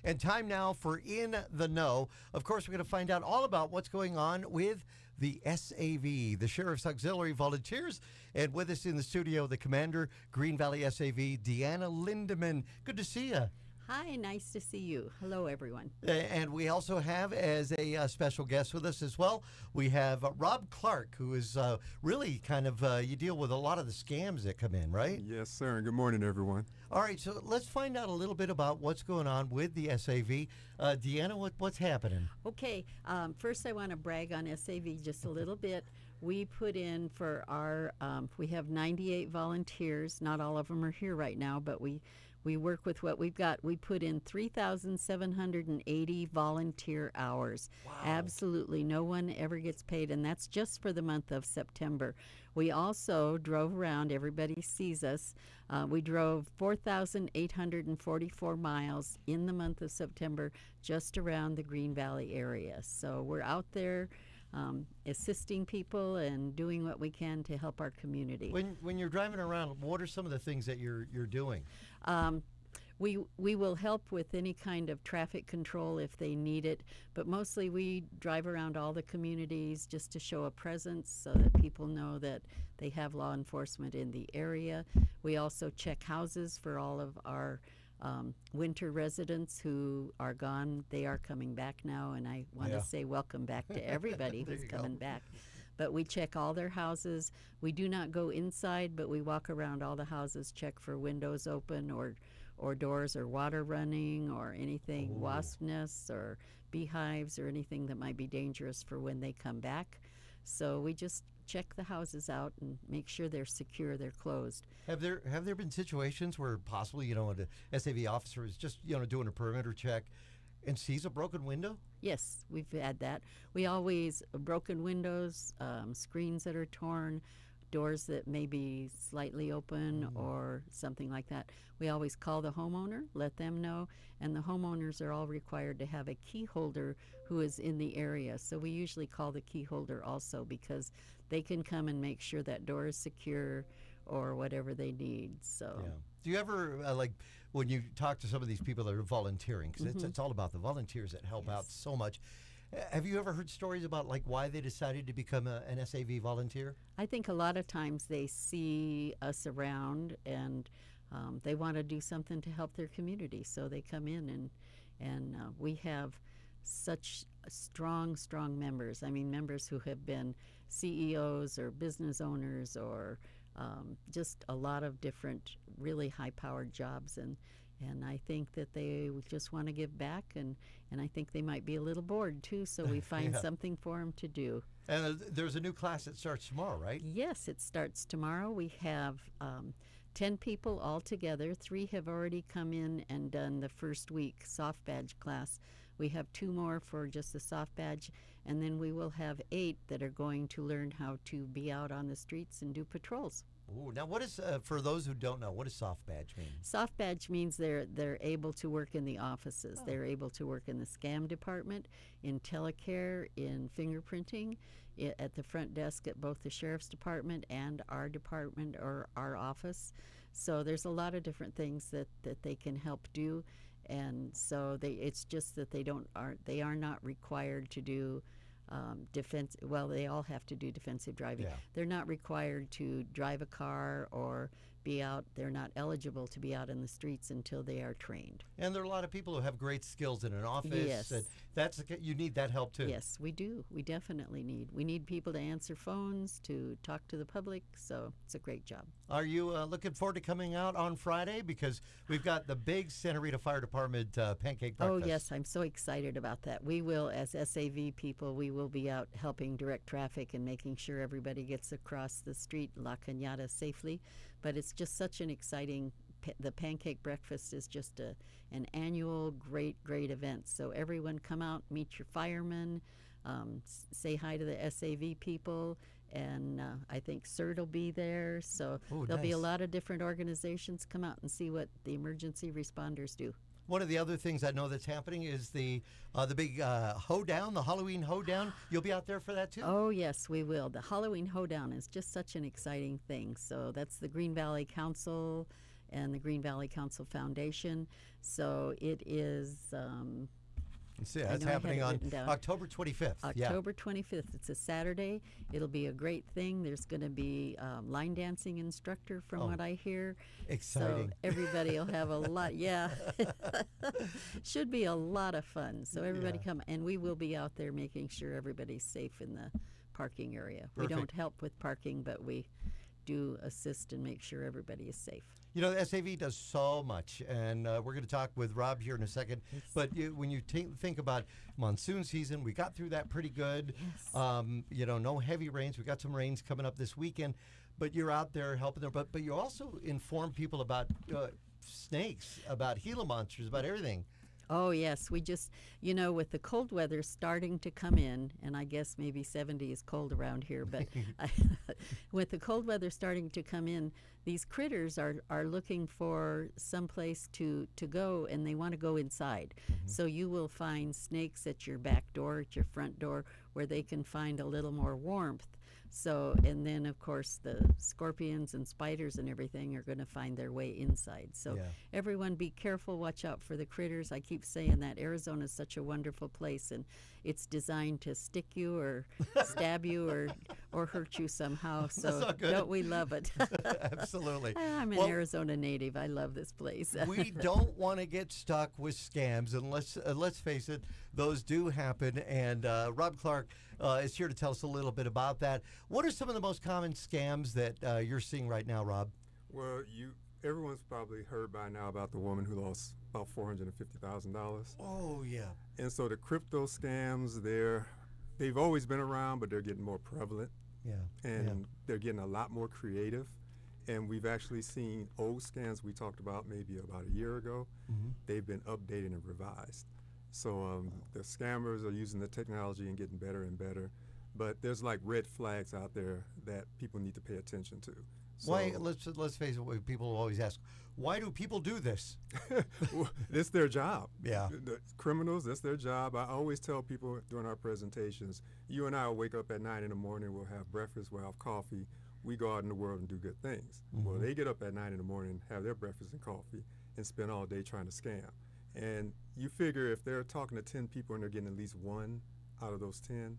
And time now for In the Know. Of course, we're going to find out all about what's going on with the SAV, the Sheriff's Auxiliary Volunteers. And with us in the studio, the Commander, Green Valley SAV, Deanna Lindeman. Good to see you. Hi, nice to see you. Hello, everyone. And we also have, as a special guest with us as well, we have Rob Clark, who is really kind of, you deal with a lot of the scams that come in, right? Yes, sir. And good morning, everyone. All right, so let's find out a little bit about what's going on with the SAV. Deanna, what's happening? Okay, first I want to brag on SAV just a little bit. We put in for our, we have 98 volunteers. Not all of them are here right now, but we work with what we've got. We put in 3,780 volunteer hours. Wow. Absolutely no one ever gets paid, and that's just for the month of September. We also drove around. Everybody sees us. We drove 4,844 miles in the month of September just around the Green Valley area. So we're out there assisting people and doing what we can to help our community. When you're driving around, what are some of the things that you're doing? We will help with any kind of traffic control if they need it, but mostly we drive around all the communities just to show a presence so that people know that they have law enforcement in the area. We also check houses for all of our winter residents who are gone. They are coming back now, and I want to say welcome back to everybody who's coming back. But we check all their houses. We do not go inside, but we walk around all the houses, check for windows open or doors or water running or anything, wasp nests or beehives or anything that might be dangerous for when they come back. So we just check the houses out and make sure they're secure, they're closed. Have there been situations where possibly, an SAV officer is just, doing a perimeter check and sees a broken window? Yes, we've had that. We always, broken windows, screens that are torn, doors that may be slightly open or something like that. We always call the homeowner, let them know, and the homeowners are all required to have a key holder who is in the area. So we usually call the key holder also because they can come and make sure that door is secure or whatever they need. So. Yeah. Do you ever, when you talk to some of these people that are volunteering, because it's all about the volunteers that help out so much, have you ever heard stories about why they decided to become an SAV volunteer? I think a lot of times they see us around and they want to do something to help their community, so they come in and we have such strong members. I mean, members who have been CEOs or business owners or just a lot of different really high-powered jobs, and I think that they just want to give back, and I think they might be a little bored too, so we find something for them to do. And there's a new class that starts tomorrow, right? Yes, it starts tomorrow. We have 10 people all together. 3 have already come in and done the first week soft badge class. We have 2 more for just the soft badge, and then we will have 8 that are going to learn how to be out on the streets and do patrols. Ooh, now what is, for those who don't know, what does soft badge mean? Soft badge means they're able to work in the offices. They're able to work in the scam department, in telecare, in fingerprinting, at the front desk at both the sheriff's department and our department or our office. So there's a lot of different things that they can help do, and so it's just that they are not required to do defense. Well, they all have to do defensive driving. Yeah. They're not required to drive a car or be out. They're not eligible to be out in the streets until they are trained. And there are a lot of people who have great skills in an office. Yes. And you need that help too. Yes, we do. We definitely need. We need people to answer phones, to talk to the public. So it's a great job. Are you looking forward to coming out on Friday? Because we've got the big Santa Rita Fire Department Pancake Breakfast. Oh, yes. I'm so excited about that. We will, as SAV people, we will be out helping direct traffic and making sure everybody gets across the street, La Cañada, safely. But it's just such an exciting, the Pancake Breakfast is just an annual great event. So everyone come out, meet your firemen, say hi to the SAV people, and I think CERT will be there. So there'll be a lot of different organizations come out and see what the emergency responders do. One of the other things I know that's happening is the big hoedown, the Halloween Hoedown. You'll be out there for that too? Oh, yes, we will. The Halloween Hoedown is just such an exciting thing. So that's the Green Valley Council and the Green Valley Council Foundation. So it is See, I that's know I had happening it on written down. October 25th. Yeah. October 25th. It's a Saturday. It'll be a great thing. There's going to be line dancing instructor from Oh, what I hear. exciting. So everybody will have a lot. Yeah. Should be a lot of fun. So everybody Yeah. come. And we will be out there making sure everybody's safe in the parking area. We Perfect. don't help with parking, but we do assist and make sure everybody is safe. You know, the SAV does so much, and we're going to talk with Rob here in a second. Yes. But when you think about monsoon season, we got through that pretty good. Yes. You know, no heavy rains. We got some rains coming up this weekend, but you're out there helping them. But you also inform people about snakes, about Gila monsters, about everything. Oh, yes. We just, with the cold weather starting to come in, and I guess maybe 70 is cold around here, but with the cold weather starting to come in, these critters are looking for some place to go, and they want to go inside. So you will find snakes at your back door, at your front door, where they can find a little more warmth. So, and then of course the scorpions and spiders and everything are going to find their way inside. So Yeah. everyone be careful, watch out for the critters. I keep saying that Arizona is such a wonderful place, and it's designed to stick you or stab you or hurt you somehow. So not good. don't we love it? Absolutely. I'm an Well, Arizona native. I love this place. We don't want to get stuck with scams, and let's face it, those do happen. And Rob Clark is here to tell us a little bit about that. What are some of the most common scams that you're seeing right now, Rob? Well, everyone's probably heard by now about the woman who lost about $450,000. Oh yeah. And so the crypto scams, they've always been around, but they're getting more prevalent, Yeah. and they're getting a lot more creative. And we've actually seen old scams we talked about maybe about a year ago. Mhm. They've been updated and revised. So the scammers are using the technology and getting better and better. But there's like red flags out there that people need to pay attention to. So, Why? Let's face it. People always ask, why do people do this? well, it's their job. Yeah. The criminals, that's their job. I always tell people during our presentations, you and I will wake up at 9 in the morning, we'll have breakfast, we'll have coffee, we go out in the world and do good things. Well, they get up at 9 in the morning, have their breakfast and coffee, and spend all day trying to scam. And you figure if they're talking to 10 people and they're getting at least one out of those 10,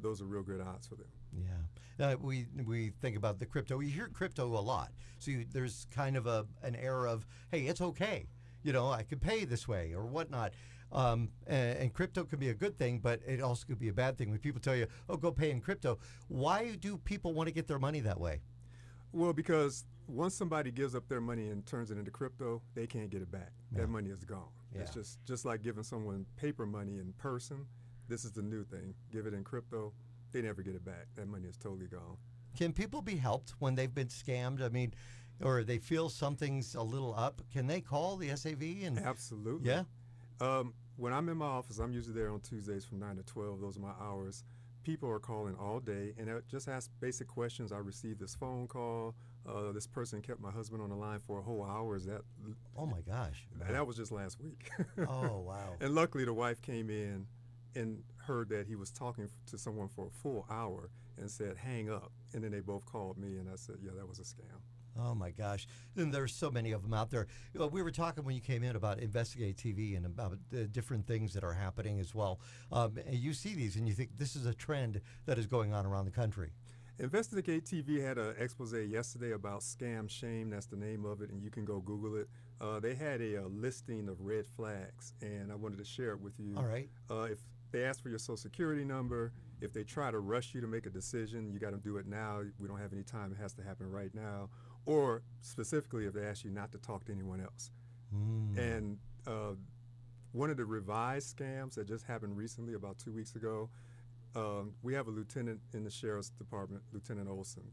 those are real good odds for them. Yeah. We think about the crypto. We hear crypto a lot. So there's kind of an air of, hey, it's okay. I could pay this way or whatnot. And crypto can be a good thing, but it also could be a bad thing. When people tell you, oh, go pay in crypto, why do people want to get their money that way? Well, because once somebody gives up their money and turns it into crypto, they can't get it back. Yeah. That money is gone. Yeah. It's just like giving someone paper money in person. This is the new thing. Give it in crypto, they never get it back. That money is totally gone. Can people be helped when they've been scammed? I mean, or they feel something's a little up? Can they call the SAV? And Absolutely. yeah, When I'm in my office, I'm usually there on Tuesdays from 9 to 12. Those are my hours. People are calling all day, and I just ask basic questions. I received this phone call. This person kept my husband on the line for a whole hour. Is that? oh my gosh. And that was just last week. Oh wow. And luckily, the wife came in and heard that he was talking to someone for a full hour and said, hang up. And then they both called me, and I said, yeah, that was a scam. Oh my gosh. And there's so many of them out there. We were talking when you came in about Investigate TV and about the different things that are happening as well. And you see these and you think this is a trend that is going on around the country. Investigate TV had an expose yesterday about Scam Shame. That's the name of it, and you can go Google it. They had a listing of red flags, and I wanted to share it with you. All right. If they ask for your social security number, if they try to rush you to make a decision, you got to do it now. We don't have any time. It has to happen right now. Or specifically, if they ask you not to talk to anyone else. And one of the revised scams that just happened recently, about 2 weeks ago, we have a lieutenant in the sheriff's department, Lieutenant Olson,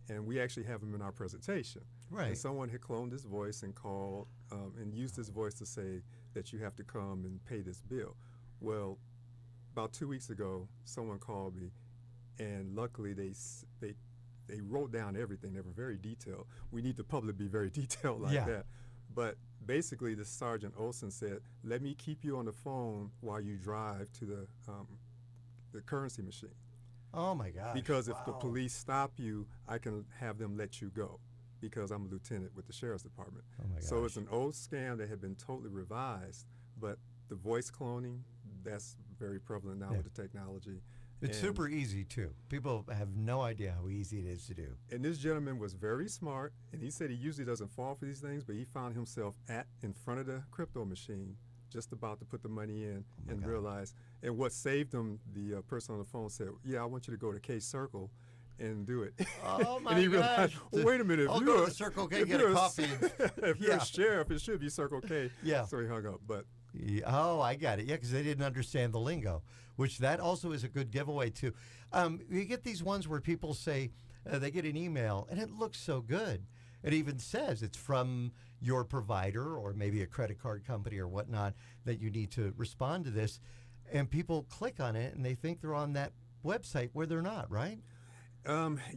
and we actually have him in our presentation. Right. And someone had cloned his voice and called and used his voice to say that you have to come and pay this bill. Well, about 2 weeks ago, someone called me, and luckily they wrote down everything. They were very detailed. We need the public to be very detailed like that. But basically, the Sergeant Olson said, let me keep you on the phone while you drive to the currency machine. Oh my gosh. Because if the Wow. police stop you, I can have them let you go. because I'm a lieutenant with the Sheriff's Department. Oh my So gosh. it's an old scam that had been totally revised, but the voice cloning, that's very prevalent now Yeah. with the technology. It's And- super easy too. People have no idea how easy it is to do. And this gentleman was very smart, and he said he usually doesn't fall for these things, but he found himself in front of the crypto machine, just about to put the money in, my and God. realized. And what saved him, the person on the phone said, "Yeah, I want you to go to K Circle and do it." Oh my and he realized, gosh. well, wait a minute, if I'll you're go to a- the Circle K, if get a you're coffee. if you're Yeah. a sheriff, it should be Circle K. Yeah. So he hung up, but. Yeah, oh, I got it. Yeah, because they didn't understand the lingo, which that also is a good giveaway too. You get these ones where people say they get an email and it looks so good. It even says it's from your provider or maybe a credit card company or whatnot that you need to respond to this, and people click on it and they think they're on that website where they're not, right?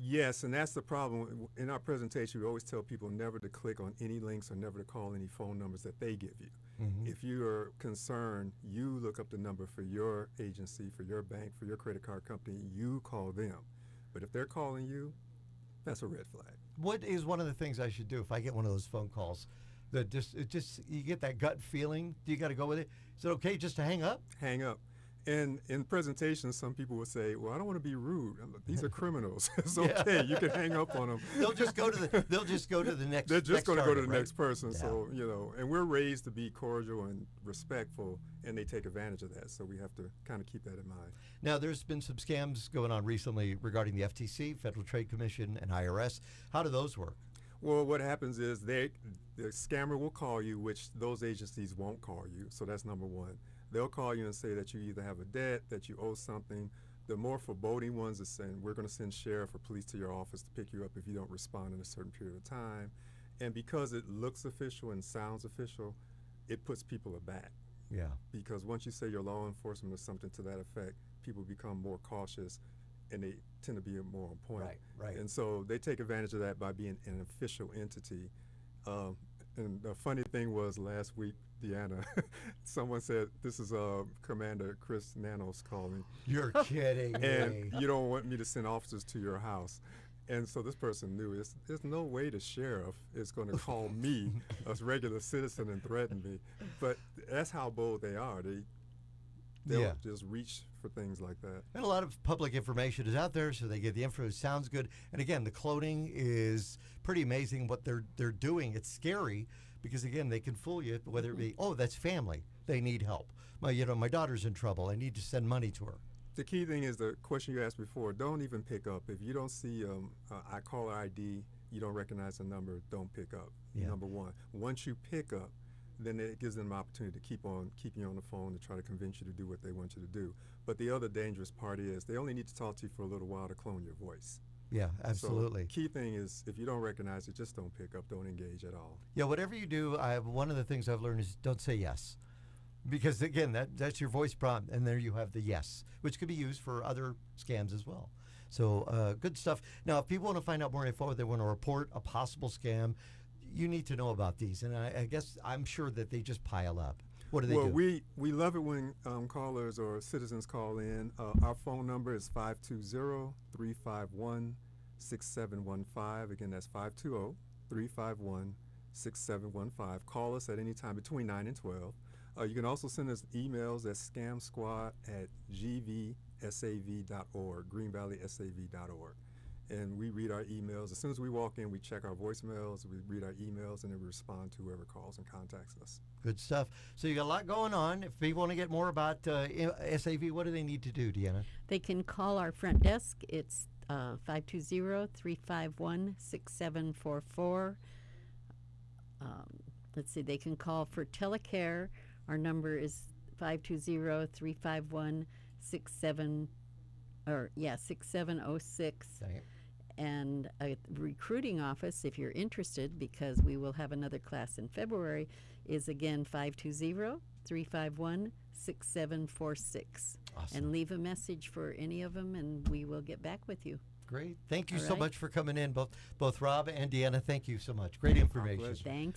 Yes, and that's the problem. In our presentation, we always tell people never to click on any links or never to call any phone numbers that they give you. If you are concerned, you look up the number for your agency, for your bank, for your credit card company, you call them. But if they're calling you, that's a red flag. What is one of the things I should do if I get one of those phone calls that just you get that gut feeling? Do you got to go with it? Is it okay just to hang up? Hang up. And in presentations, some people will say, "Well, I don't want to be rude. These are criminals. It's okay. You can hang up on them. They'll just go to the next. They're just going to go to the target, right? next person." Yeah. So, and we're raised to be cordial and respectful, and they take advantage of that. So we have to kind of keep that in mind. Now, there's been some scams going on recently regarding the FTC, Federal Trade Commission, and IRS. How do those work? Well, what happens is the scammer will call you, which those agencies won't call you. So that's number one. They'll call you and say that you either have a debt, that you owe something. The more foreboding ones are saying, we're going to send sheriff or police to your office to pick you up if you don't respond in a certain period of time. And because it looks official and sounds official, it puts people aback. Yeah. Because once you say you're law enforcement or something to that effect, people become more cautious and they tend to be more on point. Right. And so they take advantage of that by being an official entity. And the funny thing was last week, Deanna, someone said, "This is Commander Chris Nanos calling, You're kidding and me. you don't want me to send officers to your house." And so this person knew there's no way the sheriff is going to call me, a regular citizen, and threaten me. But that's how bold they are. They'll Yeah. just reach for things like that. And a lot of public information is out there, so they get the info. It sounds good. And again, the cloning is pretty amazing what they're doing. It's scary because again, they can fool you. Whether it be, oh, that's family, they need help. My daughter's in trouble. I need to send money to her. The key thing is the question you asked before. Don't even pick up. If you don't see I caller ID, you don't recognize the number, don't pick up. Yeah. Number one. Once you pick up, then it gives them an opportunity to keep on keeping you on the phone to try to convince you to do what they want you to do. But the other dangerous part is they only need to talk to you for a little while to clone your voice. Yeah, absolutely. So key thing is if you don't recognize it, just don't pick up, don't engage at all. Yeah, whatever you do, one of the things I've learned is don't say yes. Because again, that's your voice prompt, and there you have the yes, which could be used for other scams as well. So good stuff. Now, if people want to find out more info, they want to report a possible scam, you need to know about these. And I guess I'm sure that they just pile up. What do they Well, do? we love it when callers or citizens call in. Our phone number is 520-351-6715. Again, that's 520-351-6715. Call us at any time between 9 and 12. You can also send us emails at scamsquad@gvsav.org, greenvalleysav.org. And we read our emails. As soon as we walk in, we check our voicemails, we read our emails, and then we respond to whoever calls and contacts us. Good stuff. So you got a lot going on. If people want to get more about SAV, what do they need to do, Deanna? They can call our front desk. It's 520-351-6744. Let's see, they can call for telecare. Our number is 520-351-6706. And a recruiting office, if you're interested, because we will have another class in February, is again 520-351-6746. Awesome. And leave a message for any of them, and we will get back with you. Great. Thank you All so right. much for coming in, both Rob and Deanna. Thank you so much. Great information. pleasure. Thanks.